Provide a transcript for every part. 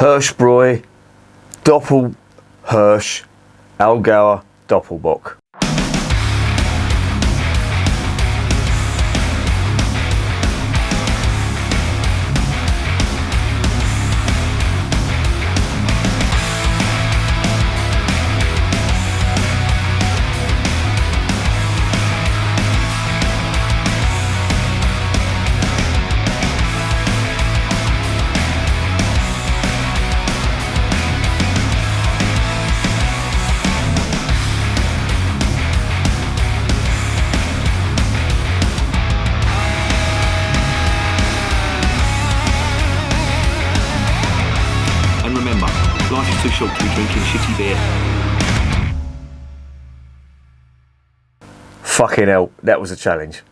Hirschbräu, Doppel Hirsch Doppelbock. Remember, life is too short to be drinking shitty beer. Fucking hell, that was a challenge.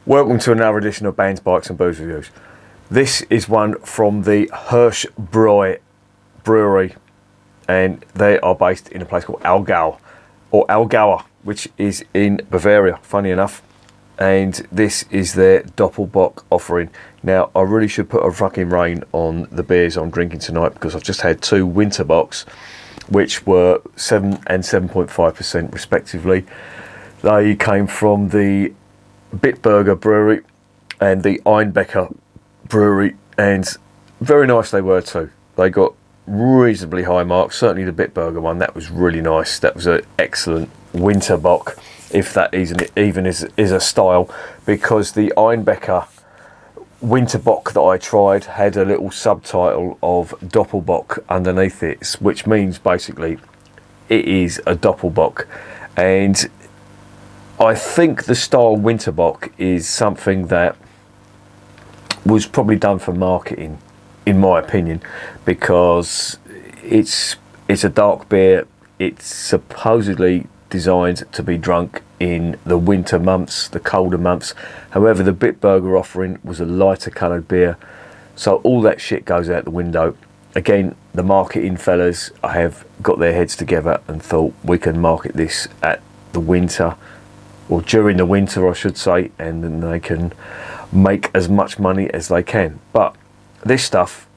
Welcome to another edition of Bands, Bikes and Booze Reviews. This is one from the Hirschbräu Brewery, and they are based in a place called Allgäu, which is in Bavaria, funny enough. And this is their Doppelbock offering. Now, I really should put a fucking rein on the beers I'm drinking tonight, because I've just had two Winterbocks, which were 7 and 7.5% respectively. They came from the Bitburger Brewery and the Einbecker Brewery, and very nice they were too. They got reasonably high marks. Certainly the Bitburger one, that was really nice. That was an excellent Winterbock, if that even is a style, because the Einbecker Winterbock that I tried had a little subtitle of Doppelbock underneath it, which means basically it is a Doppelbock. And I think the style Winterbock is something that was probably done for marketing, in my opinion, because it's a dark beer. It's supposedly designed to be drunk in the winter months, the colder months. However, the Bitburger offering was a lighter coloured beer, so all that shit goes out the window. Again, the marketing fellas have got their heads together and thought, we can market this at the winter, or during the winter I should say, and then they can make as much money as they can. But this stuff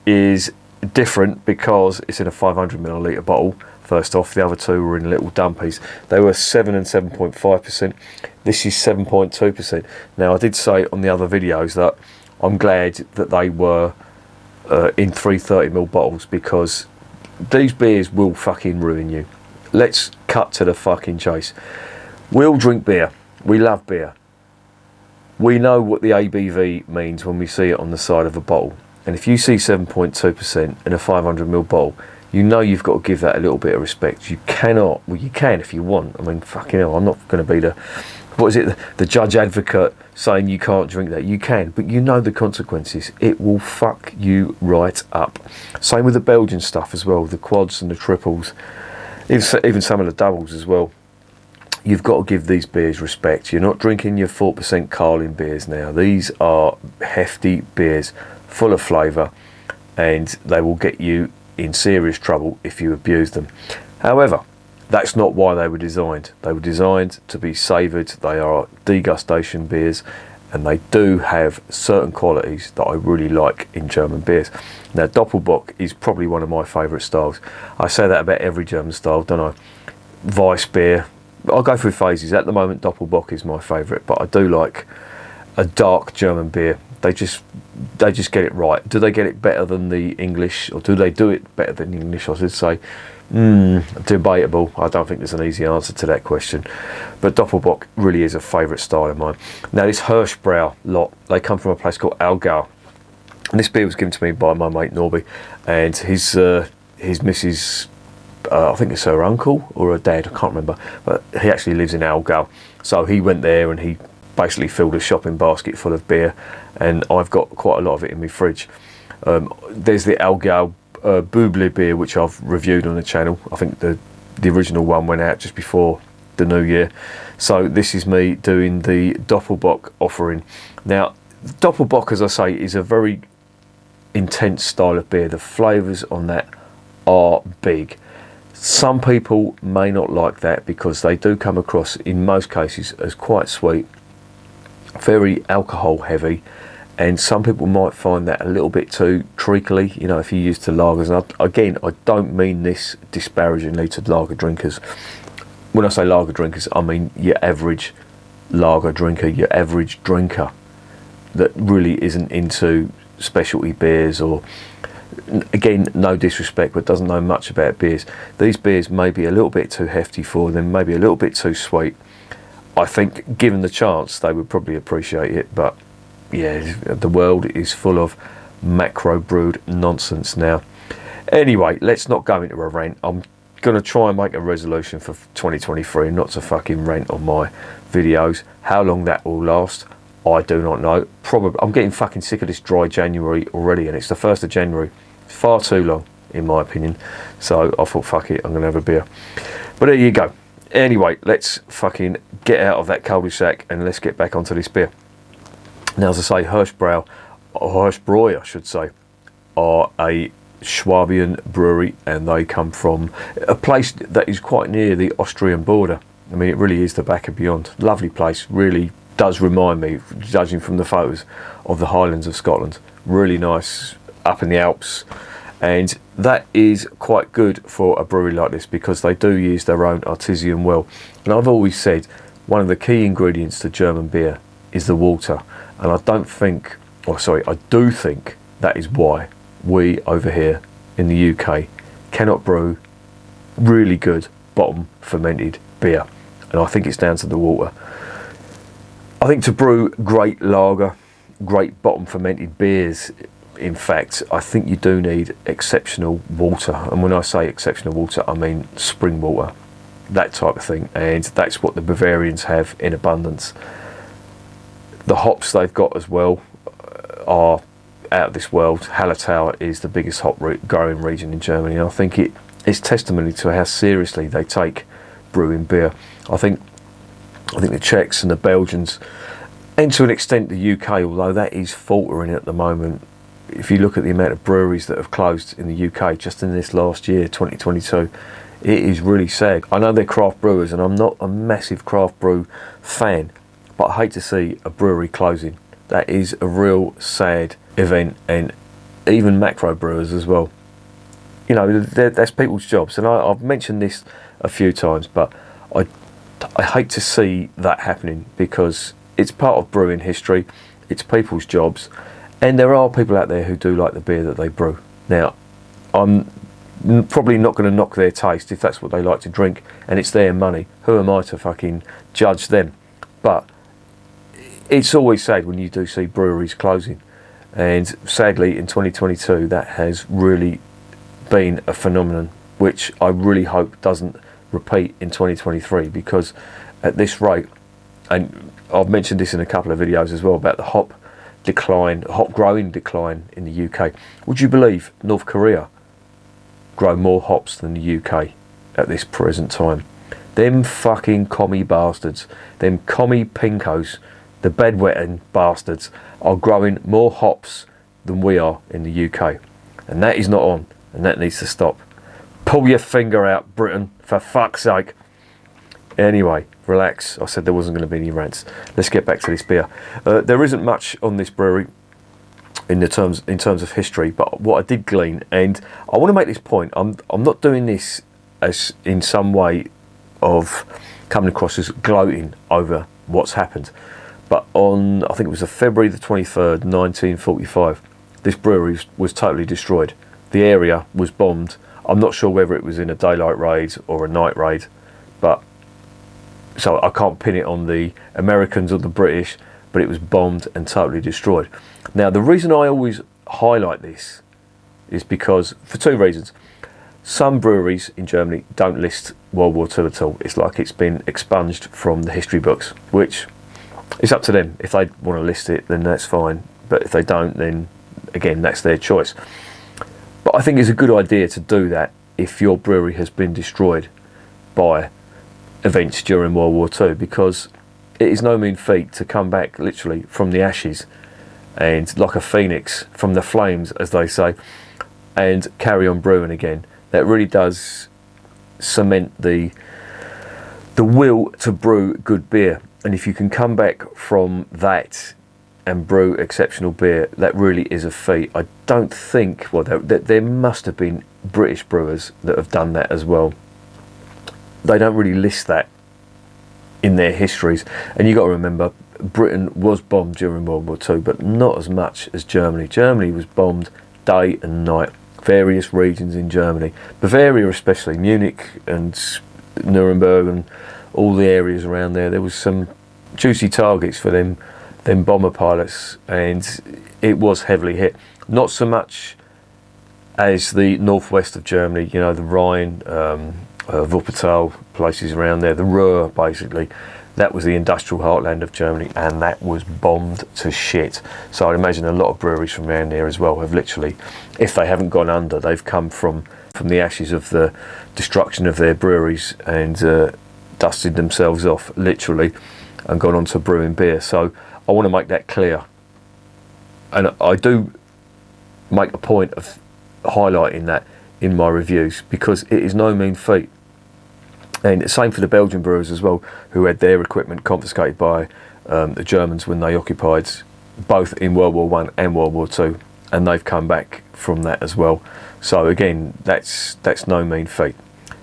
is different because it's in a 500ml bottle. First off, the other two were in little dumpies. They were 7 and 7.5%. This is 7.2%. Now, I did say on the other videos that I'm glad that they were in 330ml bottles, because these beers will fucking ruin you. Let's cut to the fucking chase. We all drink beer. We love beer. We know what the ABV means when we see it on the side of a bottle. And if you see 7.2% in a 500ml bottle, you know you've got to give that a little bit of respect. You cannot, well, you can if you want. I mean, fucking hell, I'm not going to be the judge advocate saying you can't drink that. You can, but you know the consequences. It will fuck you right up. Same with the Belgian stuff as well, the quads and the triples, even some of the doubles as well. You've got to give these beers respect. You're not drinking your 4% Carling beers now. These are hefty beers, full of flavour, and they will get you in serious trouble if you abuse them. However, that's not why they were designed. They were designed to be savoured. They are degustation beers, and they do have certain qualities that I really like in German beers. Now, Doppelbock is probably one of my favourite styles. I say that about every German style, don't I? Weiss beer, I'll go through phases. At the moment, Doppelbock is my favourite, but I do like a dark German beer. They just get it right. Do they get it better than the English, or do they do it better than the English, I should say? Debatable. I don't think there's an easy answer to that question. But Doppelbock really is a favourite style of mine. Now, this Hirschbra lot, they come from a place called Allgäu. And this beer was given to me by my mate Norby, and his missus, I think it's her uncle or her dad, I can't remember, but he actually lives in Allgäu. So he went there and he basically filled a shopping basket full of beer, and I've got quite a lot of it in my fridge. There's the Allgäu Buble beer, which I've reviewed on the channel. I think the original one went out just before the new year. So this is me doing the Doppelbock offering. Now, Doppelbock, as I say, is a very intense style of beer. The flavours on that are big. Some people may not like that because they do come across, in most cases, as quite sweet, very alcohol heavy, and some people might find that a little bit too treacly, you know, if you're used to lagers. And again, I don't mean this disparagingly to lager drinkers. When I say lager drinkers, I mean your average lager drinker, your average drinker that really isn't into specialty beers, or, again, no disrespect, but doesn't know much about beers. These beers may be a little bit too hefty for them, maybe a little bit too sweet. I think given the chance they would probably appreciate it, but yeah, the world is full of macro brewed nonsense now. Anyway, let's not go into a rant. I'm going to try and make a resolution for 2023 not to fucking rant on my videos. How long that will last, I do not know. Probably. I'm getting fucking sick of this dry January already, and it's the 1st of January. Far too long, in my opinion. So I thought, fuck it, I'm going to have a beer. But there you go. Anyway, let's fucking get out of that cul-de-sac and let's get back onto this beer. Now, as I say, Hirschbräu, I should say, are a Swabian brewery, and they come from a place that is quite near the Austrian border. I mean, it really is the back and beyond. Lovely place, really does remind me, judging from the photos, of the Highlands of Scotland. Really nice, up in the Alps, and that is quite good for a brewery like this because they do use their own artesian well. And I've always said one of the key ingredients to German beer is the water, and I do think that is why we over here in the UK cannot brew really good bottom fermented beer, and I think it's down to the water. I think to brew great lager, great bottom fermented beers, in fact, I think you do need exceptional water. And when I say exceptional water, I mean spring water, that type of thing. And that's what the Bavarians have in abundance. The hops they've got as well are out of this world. Hallertau is the biggest hop growing region in Germany. And I think it's testimony to how seriously they take brewing beer. I think the Czechs and the Belgians, and to an extent the UK, although that is faltering at the moment. If you look at the amount of breweries that have closed in the UK just in this last year, 2022, it is really sad. I know they're craft brewers, and I'm not a massive craft brew fan, but I hate to see a brewery closing. That is a real sad event, and even macro brewers as well. You know, that's people's jobs, and I've mentioned this a few times, but I hate to see that happening because it's part of brewing history, it's people's jobs, and there are people out there who do like the beer that they brew. Now, I'm probably not going to knock their taste if that's what they like to drink, and it's their money. Who am I to fucking judge them? But it's always sad when you do see breweries closing, and sadly in 2022 that has really been a phenomenon, which I really hope doesn't repeat in 2023, because at this rate, and I've mentioned this in a couple of videos as well about the hop growing decline in the UK. Would you believe North Korea grow more hops than the UK at this present time? Them fucking commie bastards, them commie pinkos, the bedwetting bastards are growing more hops than we are in the UK, and that is not on, and that needs to stop. Pull your finger out, Britain, for fuck's sake. Anyway, relax. I said there wasn't going to be any rants. Let's get back to this beer. There isn't much on this brewery in terms of history, but what I did glean, and I want to make this point. I'm not doing this as in some way of coming across as gloating over what's happened. But on, I think it was February the 23rd, 1945, this brewery was totally destroyed. The area was bombed. I'm not sure whether it was in a daylight raid or a night raid, but so I can't pin it on the Americans or the British, but it was bombed and totally destroyed. Now, the reason I always highlight this is because, for two reasons. Some breweries in Germany don't list World War II at all. It's like it's been expunged from the history books, which it's up to them. If they want to list it, then that's fine. But if they don't, then again, that's their choice. But I think it's a good idea to do that if your brewery has been destroyed by events during World War II, because it is no mean feat to come back literally from the ashes and like a phoenix from the flames, as they say, and carry on brewing again. That really does cement the will to brew good beer. And if you can come back from that and brew exceptional beer, that really is a feat. I don't think, well, there must have been British brewers that have done that as well. They don't really list that in their histories. And you got to remember, Britain was bombed during World War II, but not as much as Germany. Germany was bombed day and night. Various regions in Germany, Bavaria especially, Munich and Nuremberg and all the areas around there. There was some juicy targets for them bomber pilots, and it was heavily hit. Not so much as the northwest of Germany, you know, the Rhine, Wuppertal, places around there, the Ruhr basically. That was the industrial heartland of Germany, and that was bombed to shit. So I'd imagine a lot of breweries from around there as well have literally, if they haven't gone under, they've come from the ashes of the destruction of their breweries and dusted themselves off, literally, and gone on to brewing beer. So I want to make that clear. And I do make a point of highlighting that in my reviews, because it is no mean feat. And same for the Belgian brewers as well, who had their equipment confiscated by the Germans when they occupied both in World War I and World War II, and they've come back from that as well. So again, that's no mean feat.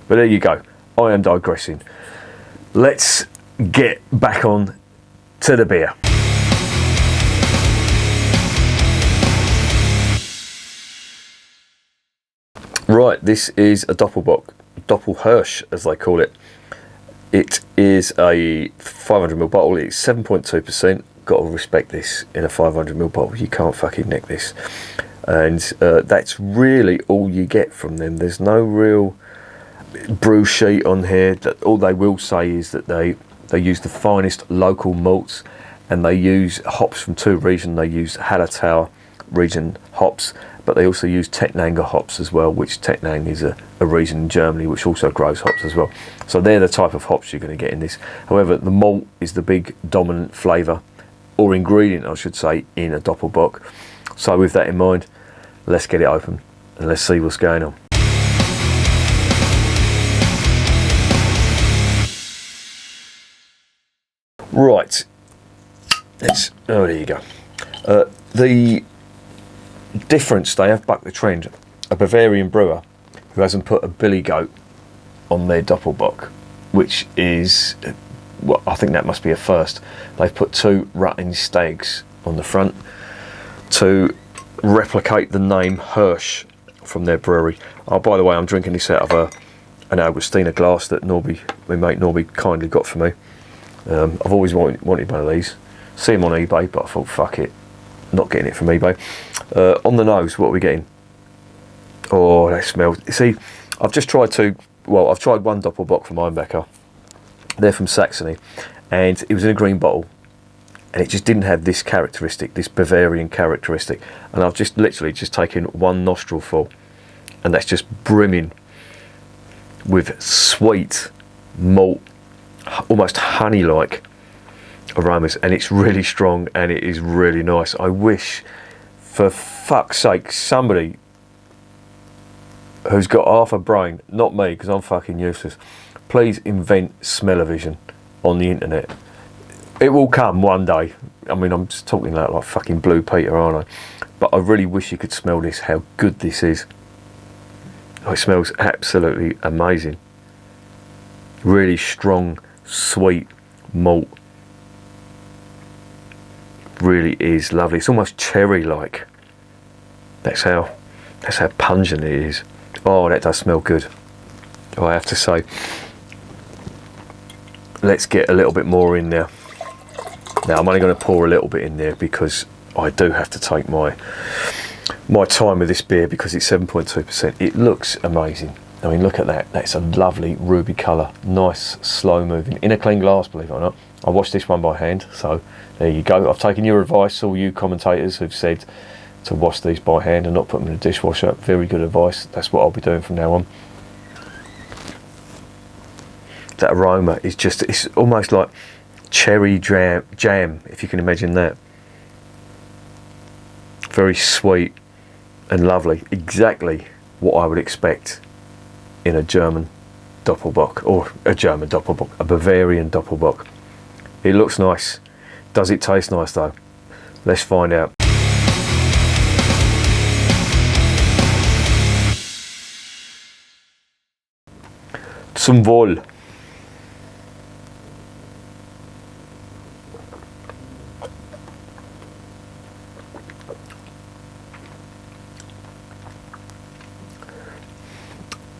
But there you go. I am digressing. Let's get back on to the beer. Right, this is a Doppelbock. Doppel Hirsch, as they call it. It is a 500ml bottle. It's 7.2%. Got to respect this in a 500ml bottle. You can't fucking nick this. And that's really all you get from them. There's no real brew sheet on here. All they will say is that they use the finest local malts, and they use hops from two regions. They use Hallertau region hops, but they also use Tettnanger hops as well, which Tettnang is a region in Germany which also grows hops as well. So they're the type of hops you're going to get in this. However, the malt is the big dominant flavour, or ingredient I should say, in a Doppelbock. So with that in mind, let's get it open and let's see what's going on. Right, oh, there you go. The difference, they have bucked the trend. A Bavarian brewer who hasn't put a billy goat on their Doppelbock, which is, well, I think that must be a first. They've put two rutting stags on the front to replicate the name Hirsch from their brewery. Oh, by the way, I'm drinking this out of an Augustina glass that my mate Norby kindly got for me. I've always wanted one of these. See them on eBay, but I thought, fuck it, not getting it from eBay. On the nose, what are we getting? Oh, that smells. See, I've tried one Doppelbock from Einbecker. They're from Saxony, and it was in a green bottle, and it just didn't have this characteristic, this Bavarian characteristic. And I've literally taken one nostril full, and that's just brimming with sweet malt, almost honey-like aromas, and it's really strong and it is really nice. I wish, for fuck's sake, somebody who's got half a brain, not me because I'm fucking useless, please invent smell-o-vision on the internet. It will come one day. I mean, I'm just talking like fucking Blue Peter, aren't I? But I really wish you could smell this, how good this is. Oh, it smells absolutely amazing. Really strong, sweet malt. Really is lovely. It's almost cherry-like. That's how pungent it is. Oh, that does smell good, I have to say. Let's get a little bit more in there. Now, I'm only going to pour a little bit in there because I do have to take my time with this beer, because it's 7.2%. It looks amazing. I mean, look at that. That's a lovely ruby colour. Nice, slow-moving. In a clean glass, believe it or not. I washed this one by hand, so there you go. I've taken your advice, all you commentators who've said to wash these by hand and not put them in a dishwasher. Very good advice. That's what I'll be doing from now on. That aroma is just, it's almost like cherry jam, if you can imagine that. Very sweet and lovely. Exactly what I would expect in a German Doppelbock, or a German Doppelbock, a Bavarian Doppelbock. It looks nice. Does it taste nice though? Let's find out. Zum Wohl.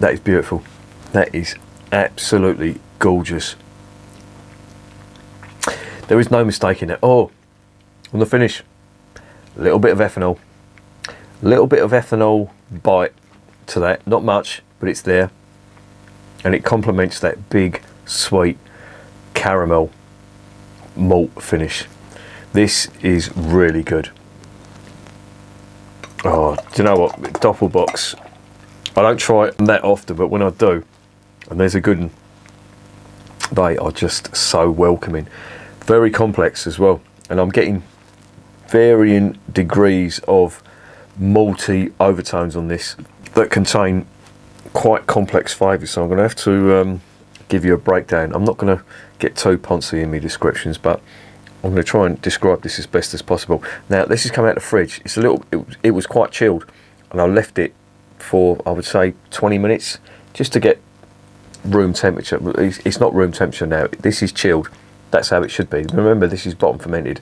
That is beautiful. That is absolutely gorgeous. There is no mistaking it. Oh, on the finish, a little bit of ethanol. A little bit of ethanol bite to that. Not much, but it's there. And it complements that big, sweet caramel malt finish. This is really good. Oh, do you know what? Doppelbocks, I don't try it that often, but when I do, and there's a good one, they are just so welcoming. Very complex as well, and I'm getting varying degrees of malty overtones on this that contain quite complex flavours, so I'm going to have to give you a breakdown. I'm not going to get too poncy in my descriptions, but I'm going to try and describe this as best as possible. Now, this has come out of the fridge. It's a little, it was quite chilled, and I left it for, I would say, 20 minutes just to get room temperature. It's not room temperature now. This is chilled. That's how it should be. Remember, this is bottom fermented,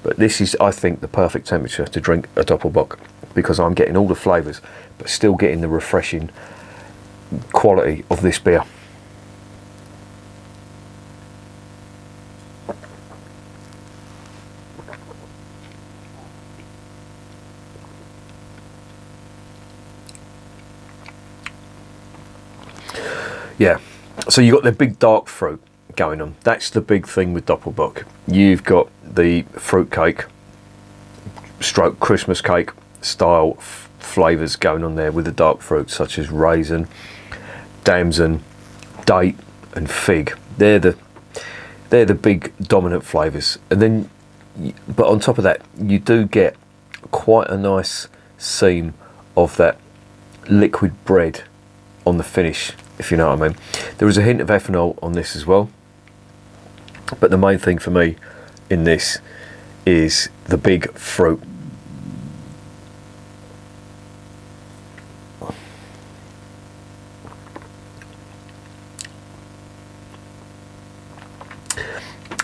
but this is, I think, the perfect temperature to drink a Doppelbock, because I'm getting all the flavours, but still getting the refreshing quality of this beer. Yeah, so you've got the big dark fruit going on. That's the big thing with Doppelbock. You've got the fruit cake, stroke Christmas cake style flavours going on there with the dark fruit, such as raisin, damson, date and fig. They're the big dominant flavours. And then, but on top of that, you do get quite a nice seam of that liquid bread on the finish, if you know what I mean. There is a hint of ethanol on this as well, but the main thing for me in this is the big fruit.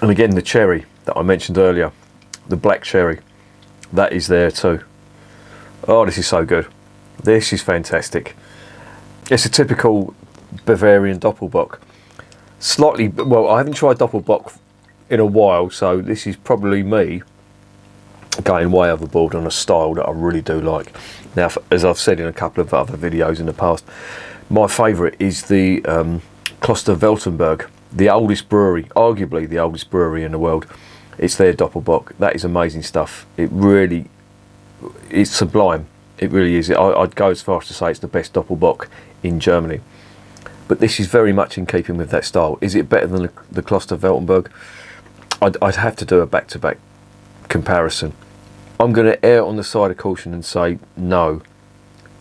And again, the cherry that I mentioned earlier, the black cherry, that is there too. Oh, this is so good. This is fantastic. It's a typical Bavarian Doppelbock. Slightly, well, I haven't tried Doppelbock in a while, so this is probably me going way overboard on a style that I really do like. Now, as I've said in a couple of other videos in the past, my favourite is the Kloster Weltenberg, the oldest brewery, arguably the oldest brewery in the world. It's their Doppelbock. That is amazing stuff. It really is sublime. It really is. I'd go as far as to say it's the best Doppelbock in Germany. But this is very much in keeping with that style. Is it better than the Kloster Weltenberg? I'd have to do a back-to-back comparison. I'm going to err on the side of caution and say no,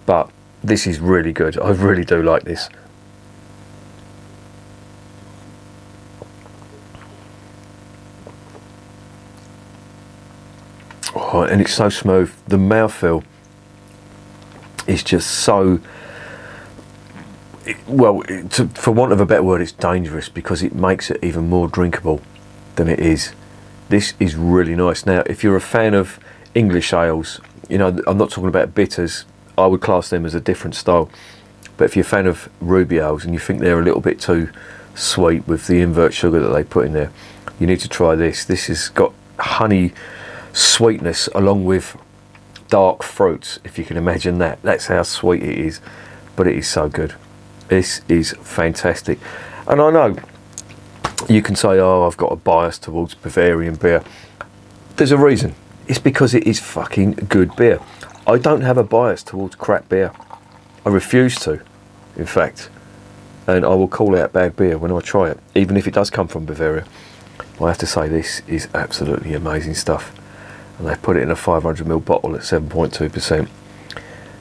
but this is really good. I really do like this. Oh, and it's so smooth. The mouthfeel is just so, well, for want of a better word, it's dangerous, because it makes it even more drinkable than it is. This is really nice. Now, if you're a fan of English ales, you know, I'm not talking about bitters, I would class them as a different style. But if you're a fan of ruby ales and you think they're a little bit too sweet with the invert sugar that they put in there, you need to try this. This has got honey sweetness along with dark fruits, if you can imagine that. That's how sweet it is, but it is so good. This is fantastic. And I know you can say, oh, I've got a bias towards Bavarian beer. There's a reason. It's because it is fucking good beer. I don't have a bias towards crap beer. I refuse to, in fact. And I will call out bad beer when I try it, even if it does come from Bavaria. I have to say, this is absolutely amazing stuff. And they've put it in a 500ml bottle at 7.2%.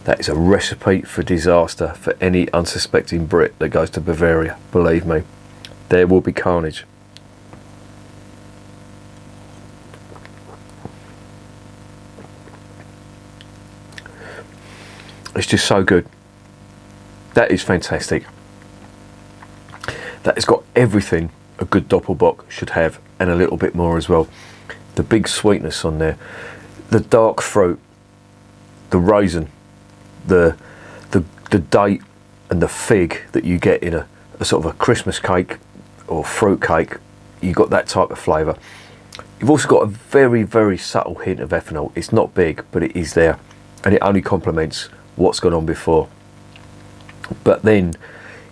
That is a recipe for disaster for any unsuspecting Brit that goes to Bavaria. Believe me, there will be carnage. It's just so good. That is fantastic. That has got everything a good Doppelbock should have, and a little bit more as well. The big sweetness on there, the dark fruit, the raisin, the date and the fig that you get in a sort of a Christmas cake or fruit cake. You got that type of flavour. You've also got a very, very subtle hint of ethanol. It's not big, but it is there, and it only complements what's gone on before. But then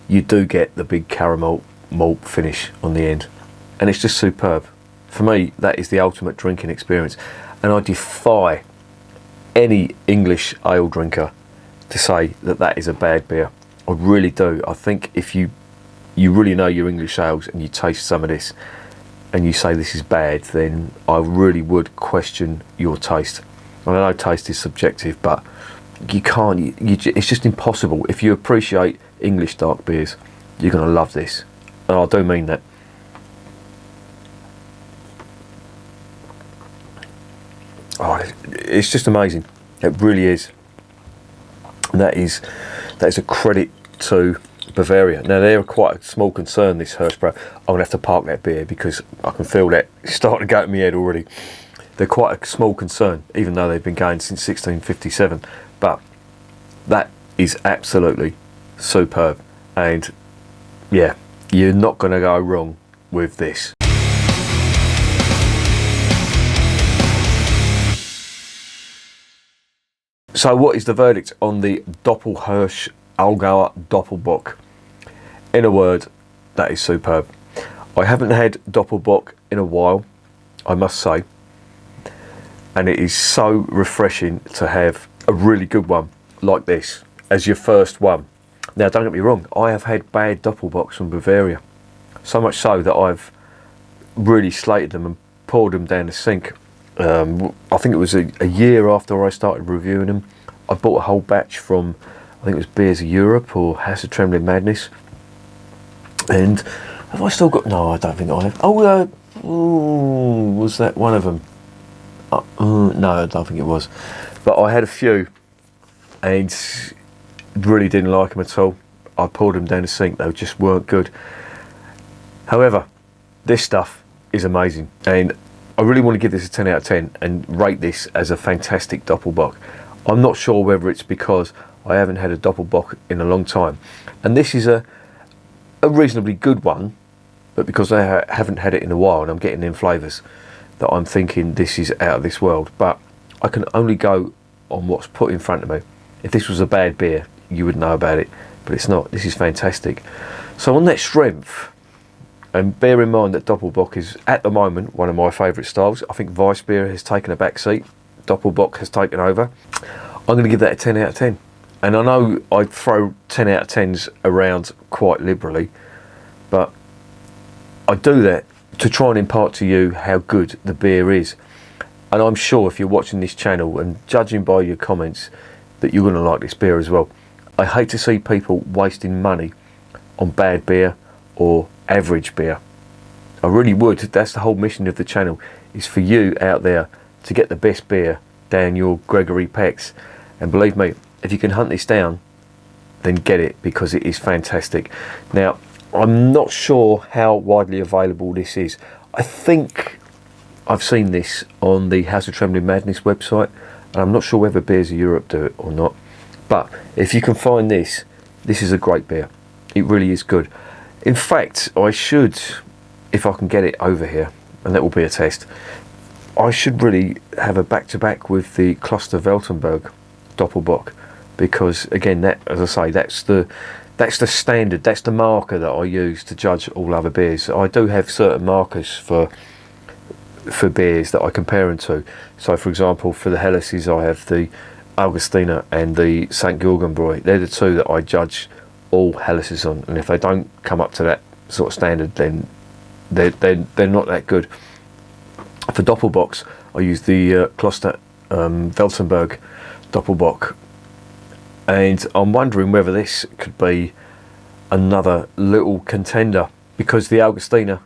you do get the big caramel malt finish on the end, and it's just superb. For me, that is the ultimate drinking experience, and I defy any English ale drinker to say that that is a bad beer. I really do. I think if you really know your English ales and you taste some of this and you say this is bad, then I really would question your taste. I know taste is subjective, but you can't, it's just impossible. If you appreciate English dark beers, you're going to love this, and I do mean that. Oh, it's just amazing. It really is. And that is a credit to Bavaria. Now, they're quite a small concern, this Hirschbra. I'm going to have to park that beer because I can feel that it's starting to go to my head already. They're quite a small concern, even though they've been going since 1657. But that is absolutely superb. And yeah, you're not going to go wrong with this. So what is the verdict on the Doppel Hirsch Allgäuer Doppelbock? In a word, that is superb. I haven't had Doppelbock in a while, I must say, and it is so refreshing to have a really good one like this as your first one. Now, don't get me wrong, I have had bad Doppelbocks from Bavaria, so much so that I've really slated them and poured them down the sink. I think it was a year after I started reviewing them. I bought a whole batch from, I think it was Beers of Europe or House of Trembling Madness. And have I still got? No, I don't think I have. Was that one of them? No, I don't think it was. But I had a few and really didn't like them at all. I poured them down the sink. They just weren't good. However, this stuff is amazing, and I really want to give this a 10 out of 10 and rate this as a fantastic Doppelbock. I'm not sure whether it's because I haven't had a Doppelbock in a long time, and this is a reasonably good one, but because I haven't had it in a while and I'm getting in flavours that I'm thinking this is out of this world. But I can only go on what's put in front of me. If this was a bad beer, you would know about it, but it's not. This is fantastic. So on that strength, and bear in mind that Doppelbock is, at the moment, one of my favourite styles. I think Weissbier has taken a back seat. Doppelbock has taken over. I'm going to give that a 10 out of 10. And I know I throw 10 out of 10s around quite liberally, but I do that to try and impart to you how good the beer is. And I'm sure if you're watching this channel and judging by your comments that you're going to like this beer as well. I hate to see people wasting money on bad beer or average beer. I really would. That's the whole mission of the channel, is for you out there to get the best beer down your Gregory Peck's. And believe me, if you can hunt this down, then get it, because it is fantastic. Now, I'm not sure how widely available this is. I think I've seen this on the House of Trembling Madness website, and I'm not sure whether Beers of Europe do it or not. But if you can find this, this is a great beer. It really is good. In fact, I should, if I can get it over here, and that will be a test, I should really have a back-to-back with the Kloster Weltenberg Doppelbock, because again, that, as I say, that's the standard, that's the marker that I use to judge all other beers. I do have certain markers for beers that I compare them to. So, for example, for the Helleses, I have the Augustiner and the St. Georgenbräu. They're the two that I judge all Helleses on, and if they don't come up to that sort of standard, then they're not that good. For Doppelbocks, I use the Kloster Weltenberg Doppelbock, and I'm wondering whether this could be another little contender, because the Augustiner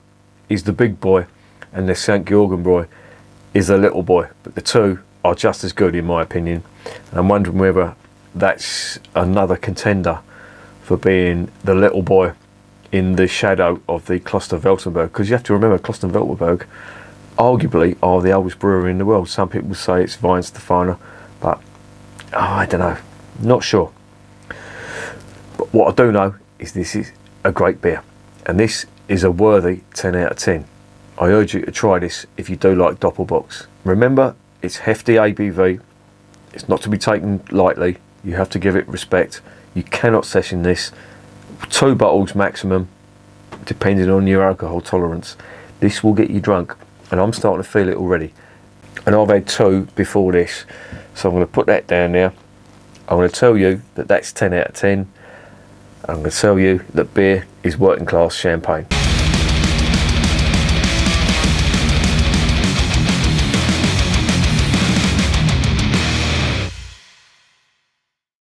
is the big boy and the St. Georgenbräu is the little boy, but the two are just as good in my opinion. And I'm wondering whether that's another contender for being the little boy in the shadow of the Kloster-Weltenberg, because you have to remember Kloster-Weltenberg arguably are the oldest brewery in the world. Some people say it's Weihenstephaner, but I don't know, not sure. But what I do know is this is a great beer, and this is a worthy 10 out of 10. I urge you to try this if you do like Doppelbocks. Remember, it's hefty ABV, it's not to be taken lightly, you have to give it respect. You cannot session this. 2 bottles maximum, depending on your alcohol tolerance. This will get you drunk, and I'm starting to feel it already. And I've had 2 before this, so I'm going to put that down there. I'm going to tell you that that's 10 out of 10. I'm going to tell you that beer is working class champagne.